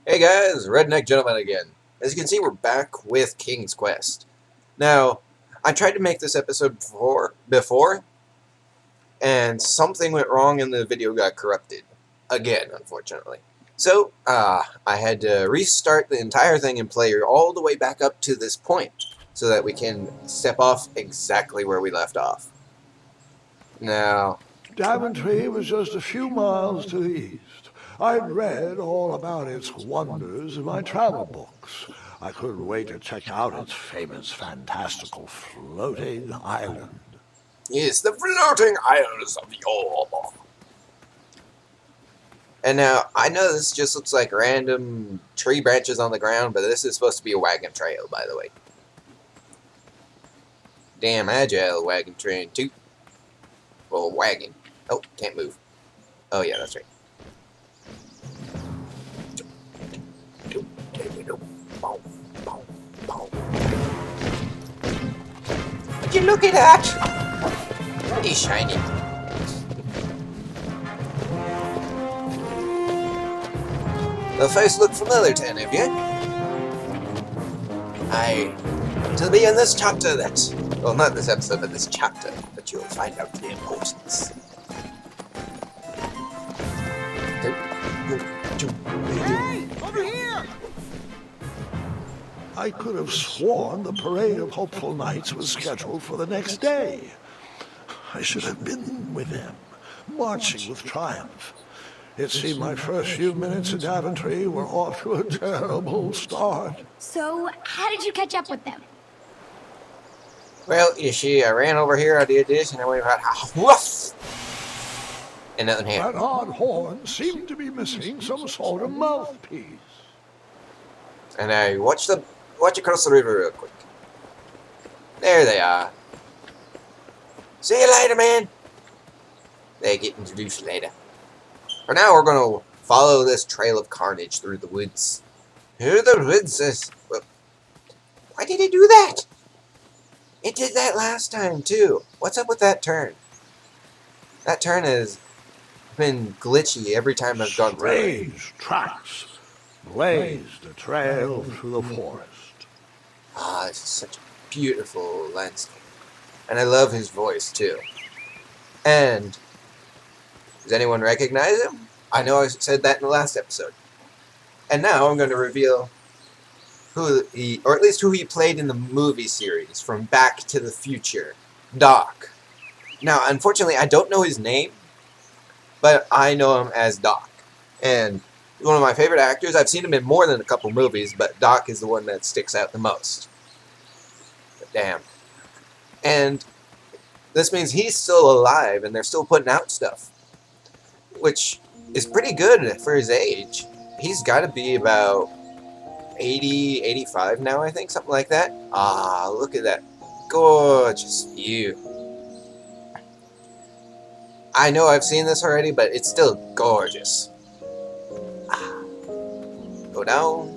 Hey guys, Redneck Gentleman again. As you can see, we're back with King's Quest. Now, I tried to make this episode before, and something went wrong and the video got corrupted. Again, unfortunately. So, I had to restart the entire thing and play all the way back up to this point, so that we can step off exactly where we left off. Now, Daventry was just a few miles to the east. I'd read all about its wonders in my travel books. I couldn't wait to check out its famous, fantastical floating island. yes, the floating isles of Yore. And now, I know this just looks like random tree branches on the ground, but this is supposed to be a wagon trail, by the way. Damn agile wagon train, too. Well, wagon. Oh, can't move. Oh, yeah, that's right. Would you look at that? Pretty shiny. The face look familiar to any of you? It'll be in this chapter that, well, not this episode, but this chapter, that you'll find out the importance. Hey, over here! I could have sworn the parade of hopeful knights was scheduled for the next day. I should have been with them, marching with triumph. It seemed my first few minutes in Daventry were off to a terrible start. So, how did you catch up with them? Well, you see, I ran over here, I did this, and I went right, woof! And nothing happened. That odd horn seemed to be missing some sort of mouthpiece. And I watch across the river real quick. There they are. See you later, man. They get introduced later. For now, we're going to follow this trail of carnage through the woods. Through the woods. Well, why did it do that? It did that last time, too. What's up with that turn? That turn has been glitchy every time I've gone through it. Strange tracks blazed a trail through the forest. Ah, this is such a beautiful landscape. And I love his voice, too. And does anyone recognize him? I know I said that in the last episode. And now I'm going to reveal who he, or at least who he played in the movie series from Back to the Future, Doc. Now, unfortunately, I don't know his name, but I know him as Doc. And he's one of my favorite actors. I've seen him in more than a couple movies, but Doc is the one that sticks out the most. But damn. And this means he's still alive, and they're still putting out stuff, which is pretty good for his age. He's got to be about 80, 85 now, I think, something like that. Ah, look at that gorgeous view. I know I've seen this already, but it's still gorgeous. Ah. Go down,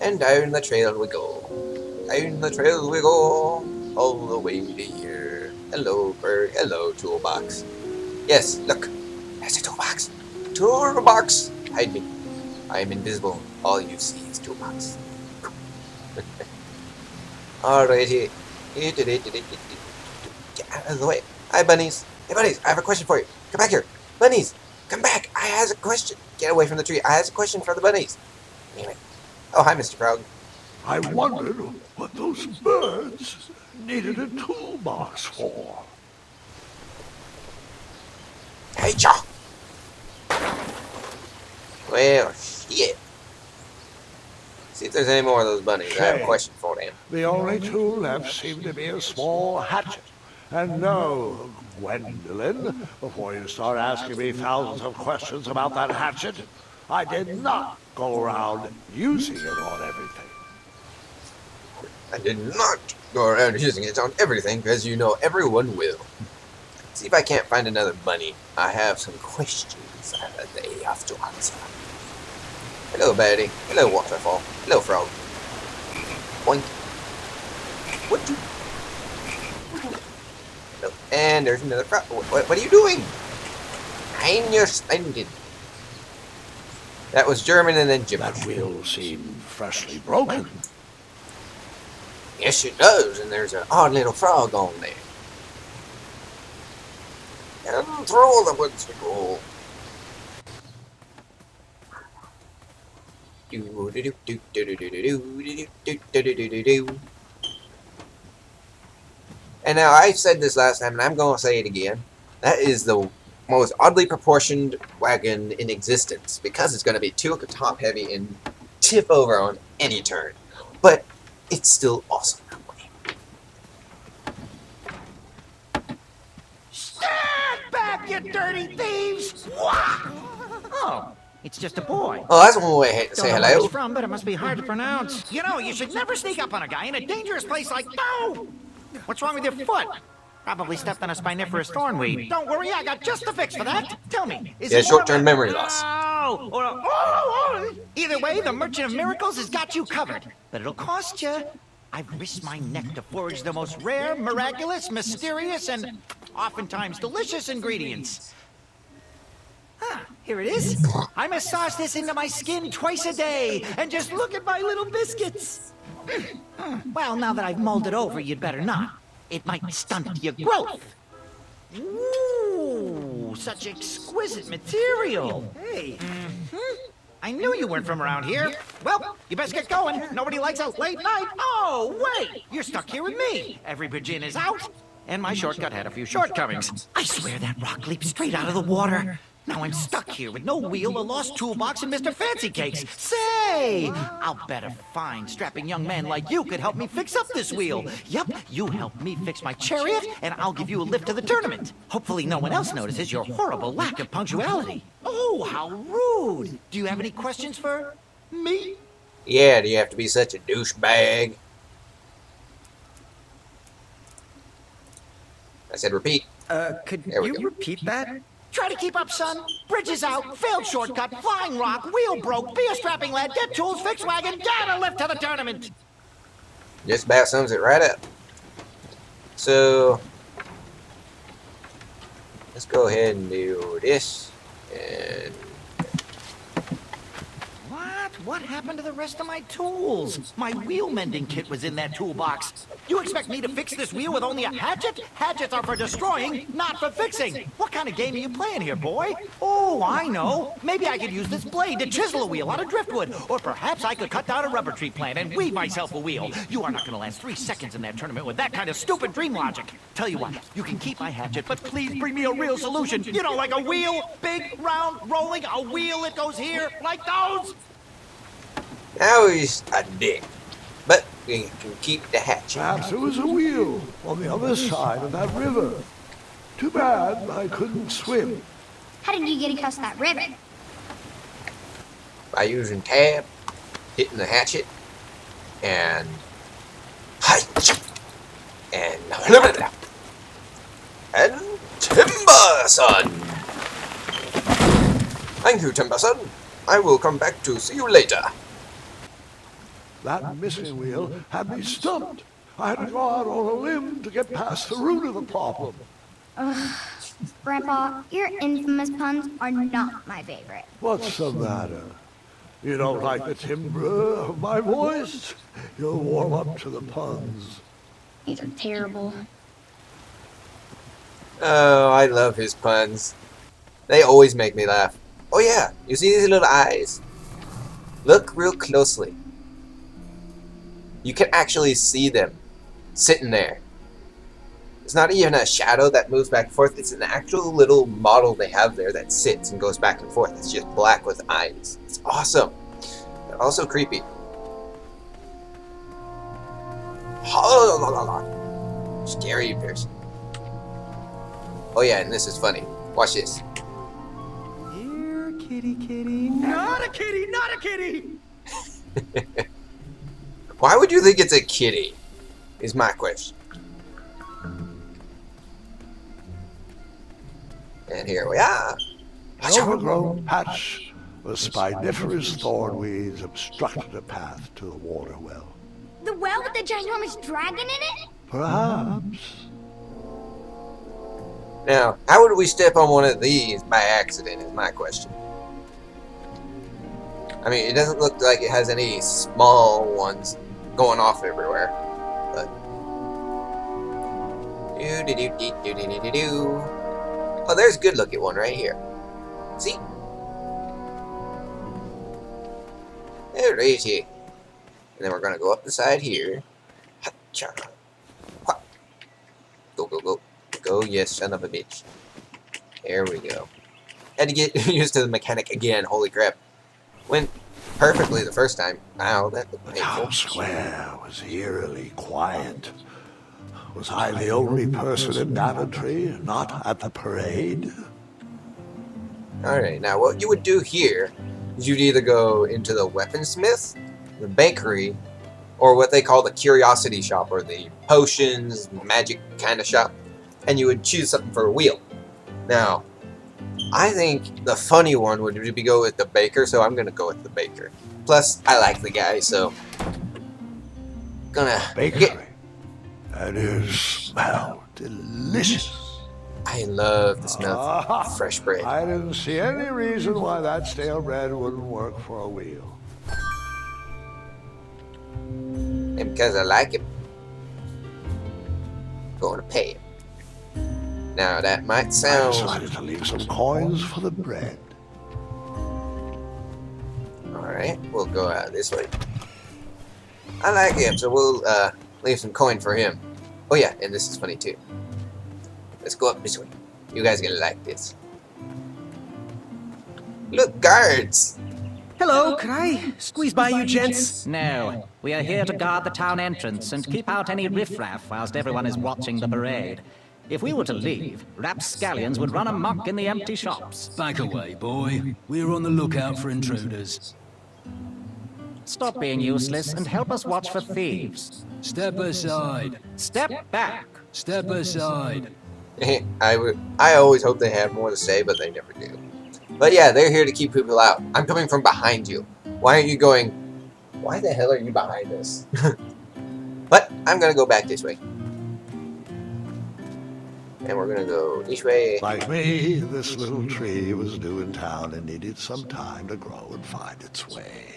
and down the trail we go. Down the trail we go, all the way to here. Hello, bird. Hello, toolbox. Yes, look. There's a toolbox. Toolbox! Hide me. I am invisible. All you see is toolbox. Alrighty. Get out of the way. Hi, bunnies. Hey, bunnies, I have a question for you. Come back here. Bunnies, come back. I has a question. Get away from the tree. I has a question for the bunnies. Damn it. Oh, hi, Mr. Frog. I wondered what those birds needed a toolbox for. Hey, Chaw. Well, shit. See if there's any more of those bunnies. I have a question for them. The only two left seem to be a small hatchet. And no, Gwendolyn, before you start asking me thousands of questions about that hatchet, I did not go around using it on everything. I did not go around using it on everything, because you know everyone will. See if I can't find another bunny. I have some questions that they have to answer. Hello, birdie. Hello, waterfall. Hello, frog. Boink. What do? Hello. And there's another frog. What are you doing? I'm your splendid. That was German and then That gibberish. wheel seemed freshly broken. Yes, it does, and there's an odd little frog on there. And through all the woods we go. And now I've said this last time, and I'm going to say it again. That is the most oddly proportioned wagon in existence because it's going to be too top heavy and tip over on any turn. But it's still awesome that way. Stand back, you dirty thieves! Wah! Oh, it's just a boy. Oh, that's one way to Don't say know where hello. he's from, but it must be hard to pronounce. You know, you should never sneak up on a guy in a dangerous place like... No! What's wrong with your foot? Probably stepped on a spiniferous thornweed. Don't worry, I got just the fix for that. Tell me, is Yeah, it more short-term of a- memory loss. Oh, or a- oh! Either way, the Merchant of Miracles has got you covered. But it'll cost you. I've risked my neck to forage the most rare, miraculous, mysterious, and oftentimes delicious ingredients. Ah, here it is. I massage this into my skin twice a day, and just look at my little biscuits. Well, now that I've mulled it over, you'd better not. It might stunt your growth. Ooh, such exquisite material. Hey. I knew you weren't from around here. Well, you best get going. Nobody likes a late night. Oh, wait. You're stuck here with me. Every Virgin is out. And my shortcut had a few shortcomings. I swear that rock leaped straight out of the water. Now I'm stuck here with no wheel, a lost toolbox, and Mr. Fancy Cakes. Say, I'll bet a fine, strapping young man like you could help me fix up this wheel. Yup, you help me fix my chariot, and I'll give you a lift to the tournament. Hopefully no one else notices your horrible lack of punctuality. Oh, how rude. Do you have any questions for me? Yeah, do you have to be such a douchebag? I said repeat. Could There we you go. repeat that? Try to keep up, son. Bridges out, failed shortcut, flying rock, wheel broke, be a strapping lad, get tools, fix wagon, get a lift to the tournament. Just about sums it right up. So, let's go ahead and do this. And What happened to the rest of my tools? My wheel mending kit was in that toolbox. You expect me to fix this wheel with only a hatchet? Hatchets are for destroying, not for fixing. What kind of game are you playing here, boy? Oh, I know. Maybe I could use this blade to chisel a wheel out of driftwood. Or perhaps I could cut down a rubber tree plant and weave myself a wheel. You are not going to last 3 seconds in that tournament with that kind of stupid dream logic. Tell you what, you can keep my hatchet, but please bring me a real solution. You know, like a wheel, big, round, rolling, a wheel that goes here, like those. now he's a dick. But we can keep the hatchet. Perhaps there was a wheel on the other side of that river. Too bad I couldn't swim. How did you get across that river? By using tab, hitting the hatchet, and and Timber Son. Thank you, Timber Son. I will come back to see you later. That missing wheel had me stumped. I had to go out on a limb to get past the root of the problem. Grandpa, your infamous puns are not my favorite. What's the matter? You don't like the timbre of my voice? You'll warm up to the puns. These are terrible. Oh, I love his puns. They always make me laugh. Oh yeah, you see these little eyes? Look real closely. You can actually see them sitting there. It's not even a shadow that moves back and forth. It's an actual little model they have there that sits and goes back and forth. It's just black with eyes. It's awesome. But also creepy. Scary person. Oh yeah, and this is funny. Watch this. Here, kitty, kitty. Not a kitty, not a kitty! Why would you think it's a kitty? Is my question. And here we are. An overgrown patch of spiniferous thornweeds obstructed a path to the water well. The well with the ginormous dragon in it? Perhaps. Now, how would we step on one of these by accident is my question. I mean, it doesn't look like it has any small ones going off everywhere. But oh, there's a good looking one right here. See? Alrighty. And then we're gonna go up the side here. Ha-cha. Wha- Go, go, go. Go, yes, son of a bitch. There we go. Had to get used to the mechanic again, holy crap. Went perfectly the first time. Wow, that looked The painful. town square was eerily quiet. Was I the only person in Daventry not at the parade? Alright, now what you would do here is you'd either go into the weaponsmith, the bakery, or what they call the curiosity shop, or the potions, magic kind of shop, and you would choose something for a wheel. Now, I think the funny one would be go with the baker, so I'm gonna go with the baker. Plus, I like the guy, so gonna Bakery. get. That is smell delicious. I love the smell Ah, of fresh bread. I didn't see any reason why that stale bread wouldn't work for a wheel. And because I like him, going to pay him. Now that might I sound. decided to leave some coins for the bread. Alright, we'll go out this way. I like him, so we'll leave some coin for him. Oh yeah, and this is funny too. Let's go up this way. You guys are gonna like this. Look, guards! Hello, could I squeeze by you gents? No, we are here to guard the town entrance and keep out any riffraff whilst everyone is watching the parade. If we were to leave, rapscallions would run amok in the empty shops. Back away, boy. We're on the lookout for intruders. Stop being useless and help us watch for thieves. Step aside. Step back. Step aside. I always hope they have more to say, but they never do. But yeah, they're here to keep people out. I'm coming from behind you. Why aren't you going? Why the hell are you behind us? But I'm gonna go back this way. And we're gonna go this way. Like me, this little tree was new in town and needed some time to grow and find its way.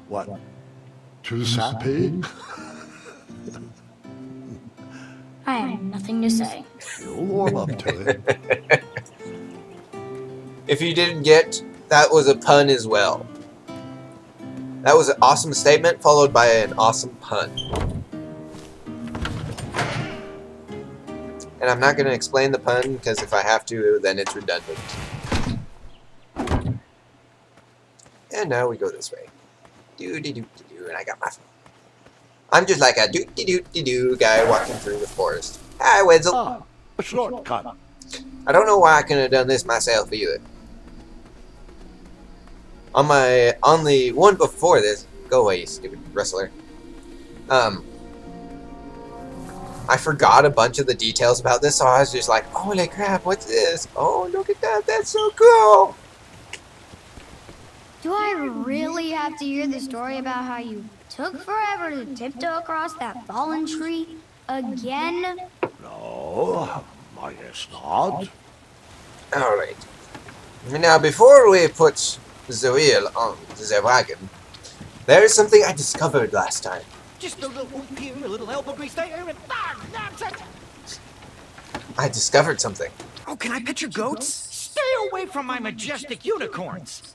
What? Too sappy? I have nothing to say. You'll warm up to it. If you didn't get, that was a pun as well. That was an awesome statement followed by an awesome pun. And I'm not going to explain the pun because if I have to, then it's redundant. And now we go this way. Do-de-do-de-do, and I got my phone. I'm just like a do-de-do-de-do guy walking through the forest. Hi, Wenzel. Ah, a shortcut. I don't know why I couldn't have done this myself either. On the one before this, go away, you stupid wrestler. I forgot a bunch of the details about this, so I was just like, holy crap, what's this? Oh, look at that, that's so cool. Do I really have to hear the story about how you took forever to tiptoe across that fallen tree again? No, I guess not. Alright. Now, before we put the wheel on the wagon, there is something I discovered last time. Just a little whoop here, a little elbow grease there, and nonsense. I discovered something. Oh, can I pet your goats? Stay away from my majestic unicorns.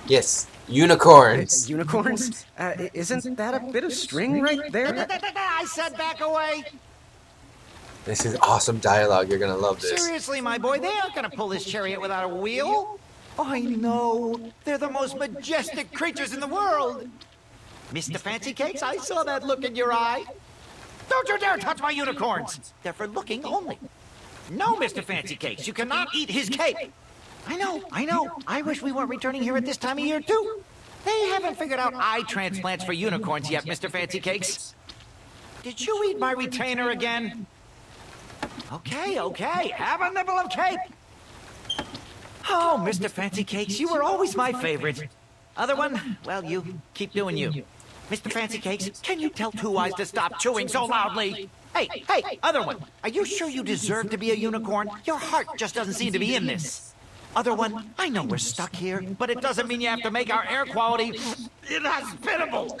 Yes, unicorns. Unicorns? Isn't that a bit of string right there? I said back away. This is awesome dialogue. You're gonna love this. Seriously, my boy, they aren't gonna pull this chariot without a wheel. I know. They're the most majestic creatures in the world. Mr. Fancy Cakes, I saw that look in your eye. Don't you dare touch my unicorns. They're for looking only. No, Mr. Fancy Cakes, you cannot eat his cake. I know. I wish we weren't returning here at this time of year, too. They haven't figured out eye transplants for unicorns yet, Mr. Fancy Cakes. Did you eat my retainer again? Okay. Have a nibble of cake. Oh, Mr. Fancy Cakes, you were always my favorite. Other one, well, you keep doing you. Mr. Fancy Cakes, can you tell Two Eyes to stop chewing so loudly? Hey, other one, are you sure you deserve to be a unicorn? Your heart just doesn't seem to be in this. Other one, I know we're stuck here, but it doesn't mean you have to make our air quality inhospitable.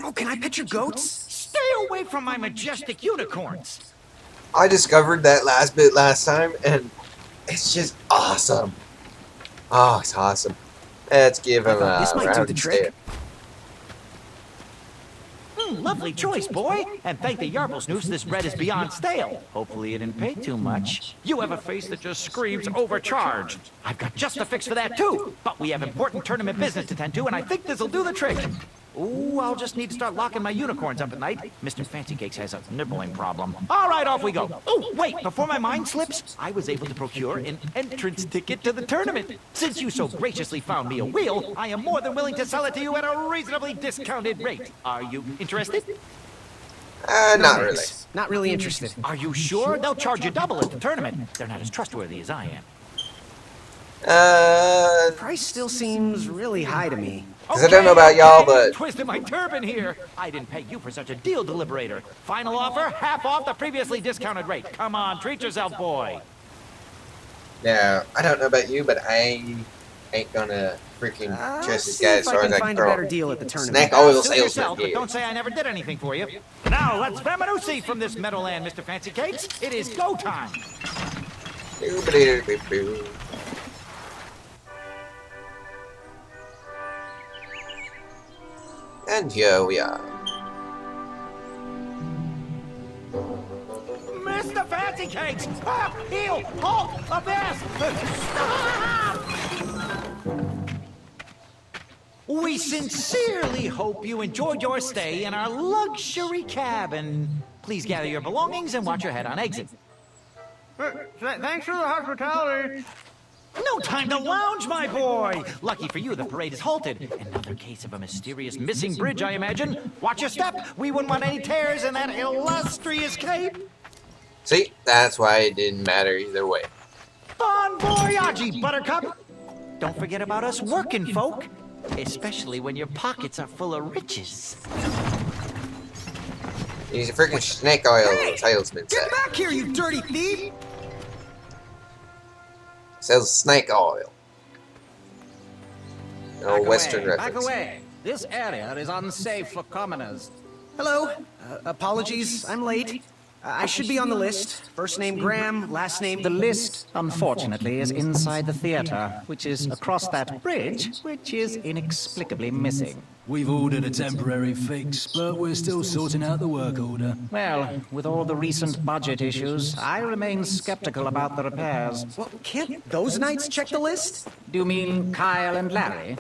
Oh, can I pet your goats? Stay away from my majestic unicorns. I discovered that last bit last time, and it's just awesome. Oh, it's awesome. Let's give him a This might do round the trick. stare. Lovely choice, boy. And thank the Yarblesnoofs, this bread is beyond stale. Hopefully you didn't pay too much. You have a face that just screams overcharged. I've got just a fix for that, too. But we have important tournament business to tend to, and I think this'll do the trick. Ooh, I'll just need to start locking my unicorns up at night. Mr. Fancy Cakes has a nibbling problem. All right, off we go. Oh, wait, before my mind slips, I was able to procure an entrance ticket to the tournament. Since you so graciously found me a wheel, I am more than willing to sell it to you at a reasonably discounted rate. Are you interested? Not really. Not really interested. Are you sure? They'll charge you double at the tournament. They're not as trustworthy as I am. Price still seems really high to me. Because I don't know about y'all, but Twisted my turban here. I didn't pay you for such a deal, deliberator. Final offer, half off the previously discounted rate. Come on, treat yourself, boy. yeah, I don't know about you, but I ain't gonna freaking trust this See guy if as I far can as I find can a throw. better deal at the tournament. Snack oil Suit salesman yourself, but here. don't say I never did anything for you. Now, let's Vamanusi from this meadowland, Mr. Fancy Cakes. It is go time. And here we are. Mr. Fancy Cakes! Up, heel, halt, abyss! We sincerely hope you enjoyed your stay in our luxury cabin. Please gather your belongings and watch your head on exit. Thanks for the hospitality. No time to lounge, my boy! Lucky for you, the parade is halted. Another case of a mysterious missing bridge, I imagine. Watch your step. We wouldn't want any tears in that illustrious cape. See, that's why it didn't matter either way. Bon voyage, Buttercup! Don't forget about us working folk, especially when your pockets are full of riches. He's a freaking snake oil salesman. Get back here, you dirty thief! Sells snake oil. No Western Back reference. away. This area is unsafe for commoners. Hello. Apologies, I'm late. I should be on the list. First name Graham, last name... The list, unfortunately, is inside the theater, which is across that bridge, which is inexplicably missing. We've ordered a temporary fix, but we're still sorting out the work order. Well, with all the recent budget issues, I remain skeptical about the repairs. Well, can't those knights check the list? Do you mean Kyle and Larry?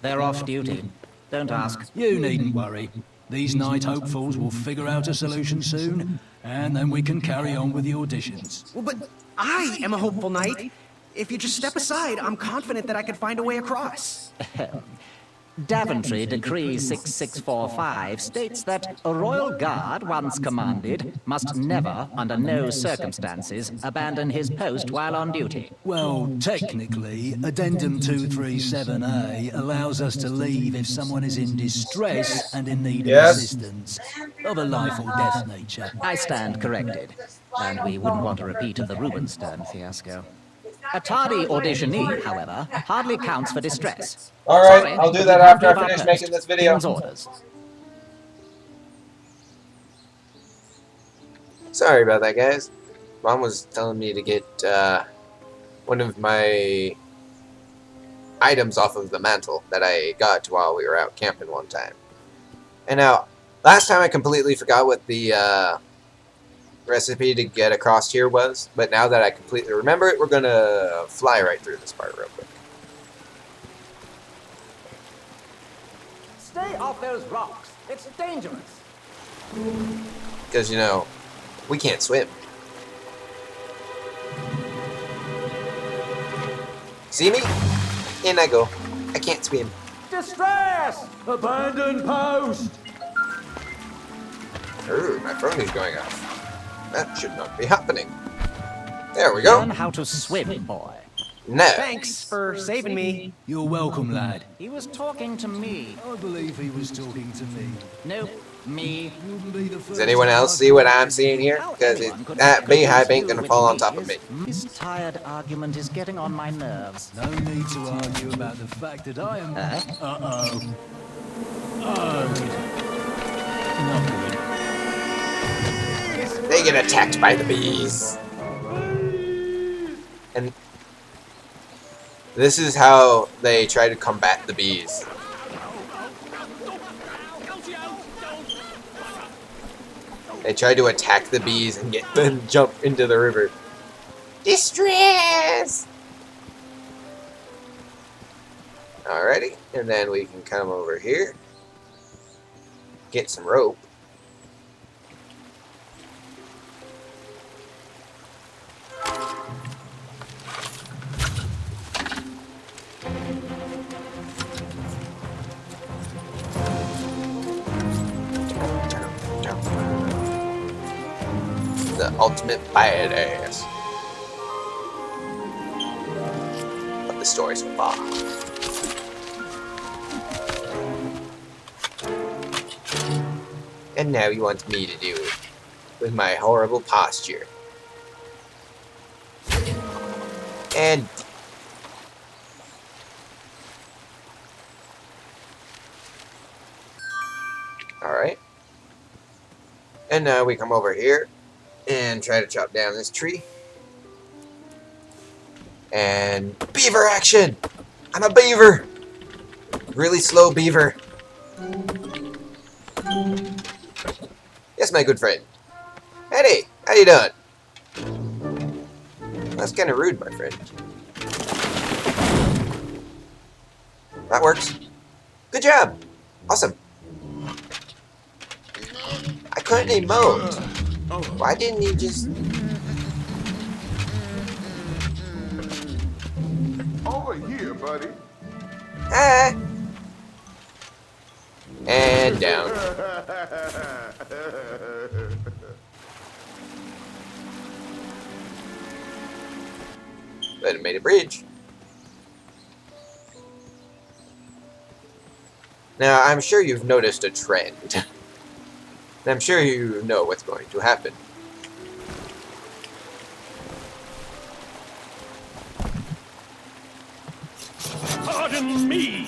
They're off duty. Don't ask. You needn't worry. These night hopefuls will figure out a solution soon, and then we can carry on with the auditions. Well, but I am a hopeful knight. If you just step aside, I'm confident that I could find a way across. Daventry Decree 6645 states that a royal guard once commanded must never, under no circumstances, abandon his post while on duty. Well, technically, Addendum 237A allows us to leave if someone is in distress and in need of assistance, of a life or death nature. I stand corrected, and we wouldn't want a repeat of the Rubenstern fiasco. A tardy auditionee, however, hardly counts for distress. Alright, Sorry, I'll do but that we have after to I leave finish our making post. this video. King's orders. Sorry about that, guys. Mom was telling me to get one of my items off of the mantle that I got while we were out camping one time. And now, last time I completely forgot what the recipe to get across here was, but now that I completely remember it, we're gonna fly right through this part real quick. Stay off those rocks. It's dangerous. Because, you know, we can't swim. See me? In I go. I can't swim. Distress! Abandon post! Ooh, my phone is going off. That should not be happening. There we go. Learn how to swim, boy. No. Thanks for saving me. You're welcome, lad. He was talking to me. I believe he was talking to me. Nope, Me. Does anyone else see what I'm seeing here? Because that beehive ain't gonna fall on top of me. This tired argument is getting on my nerves. No need to argue about the fact that I am... Uh-oh. Oh. Not good. They get attacked by the bees. And this is how they try to combat the bees. They try to attack the bees and get them to jump into the river. Distress! Alrighty, and then we can come over here. Get some rope. The ultimate badass of the story so far. And now he wants me to do it with my horrible posture. And alright. And now we come over here and try to chop down this tree. And beaver action! I'm a beaver! Really slow beaver. Yes, my good friend. Eddie, how you doing? That's kind of rude, my friend. That works. Good job. Awesome. I couldn't emote. Why didn't you just... Over here, buddy. Ah! And down. But it made a bridge. Now, I'm sure you've noticed a trend. And I'm sure you know what's going to happen. Pardon me.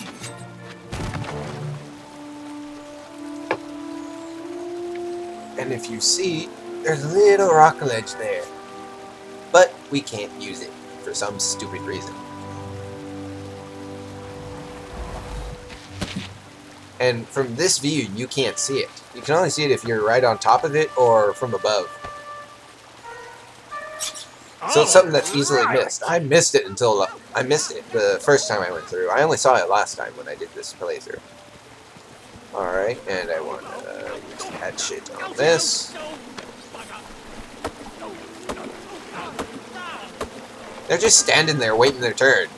And if you see, there's a little rock ledge there. But we can't use it for some stupid reason. And from this view, you can't see it. You can only see it if you're right on top of it or from above. So it's something that's easily missed. I missed it the first time I went through. I only saw it last time when I did this playthrough. Alright, and I want to use that shit on this. They're just standing there waiting their turn.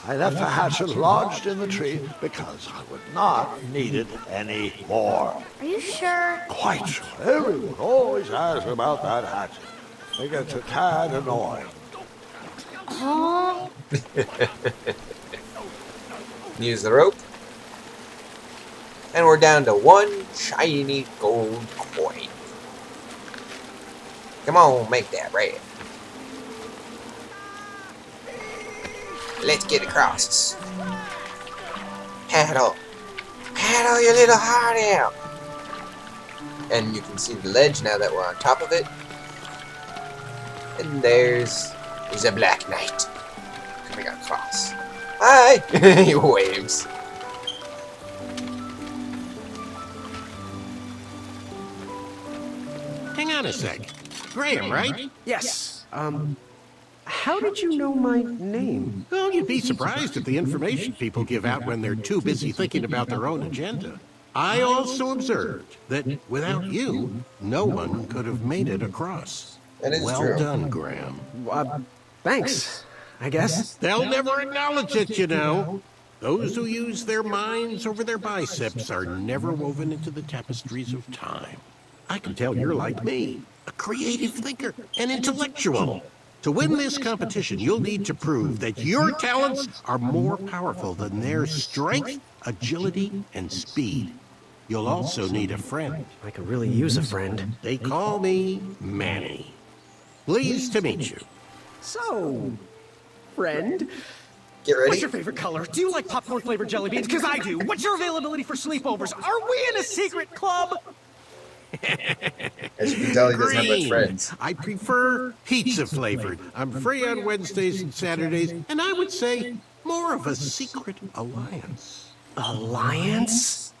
I left the hatchet lodged in the tree because I would not need it anymore. Are you sure? Quite sure. Everyone always asks about that hatchet. It gets a tad annoying. Oh, Use the rope. And we're down to one shiny gold coin. Come on, make that red. Let's get across. Paddle. Paddle your little heart out. And you can see the ledge now that we're on top of it. And there's a black knight coming across. Hi! He waves. Hang on a sec. Graham, right? Yes. How did you know my name? Well, you'd be surprised at the information people give out when they're too busy thinking about their own agenda. I also observed that without you, no one could have made it across. That is Well true. done, Graham. Thanks, I guess. They'll never acknowledge it, you know. Those who use their minds over their biceps are never woven into the tapestries of time. I can tell you're like me, a creative thinker, an intellectual. To win this competition, you'll need to prove that your talents are more powerful than their strength agility, and speed. You'll also need a friend. I could really use a friend. They call me Manny. Pleased to meet you. So, friend, Get ready. what's your favorite color? Do you like popcorn-flavored jelly beans? Because I do. What's your availability for sleepovers? Are we in a secret club? As you can tell, he doesn't have much Green. friends. I prefer pizza flavored. I'm free on Wednesdays and Saturdays, and I would say more of a secret alliance. Alliance?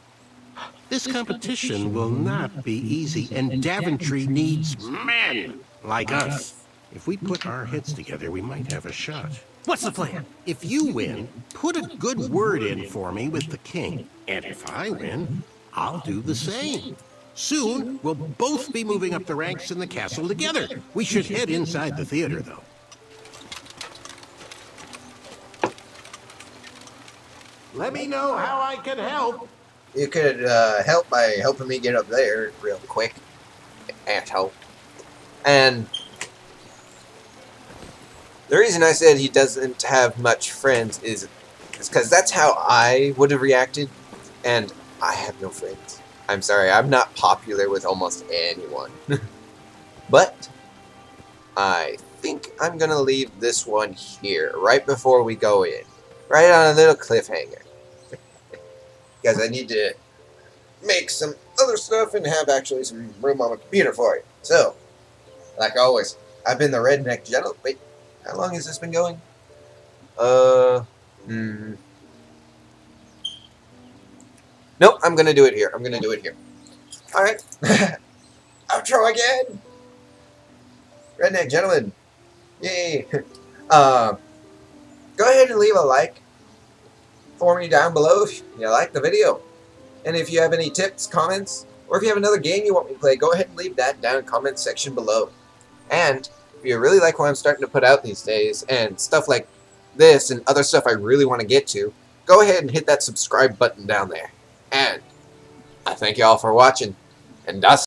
This competition will not be easy, and Daventry needs men like us. If we put our heads together, we might have a shot. What's the plan? If you win, put a good word in for me with the king. And if I win, I'll do the same. Soon, we'll both be moving up the ranks in the castle together. We should head inside the theater, though. Let me know how I can help. You could help by helping me get up there real quick, asshole. And the reason I said he doesn't have much friends is because that's how I would have reacted, and I have no friends. I'm sorry, I'm not popular with almost anyone. But I think I'm going to leave this one here, right before we go in. Right on a little cliffhanger. Because I need to make some other stuff and have actually some room on my computer for it. So, like always, I've been the Redneck Gentleman. Wait, how long has this been going? Nope, I'm gonna do it here. I'm gonna do it here. Alright. Outro again! Redneck Gentleman. Yay! Go ahead and leave a like for me down below if you like the video. And if you have any tips, comments, or if you have another game you want me to play, go ahead and leave that down in the comment section below. And if you really like what I'm starting to put out these days, and stuff like this and other stuff I really want to get to, go ahead and hit that subscribe button down there. And I thank you all for watching, and das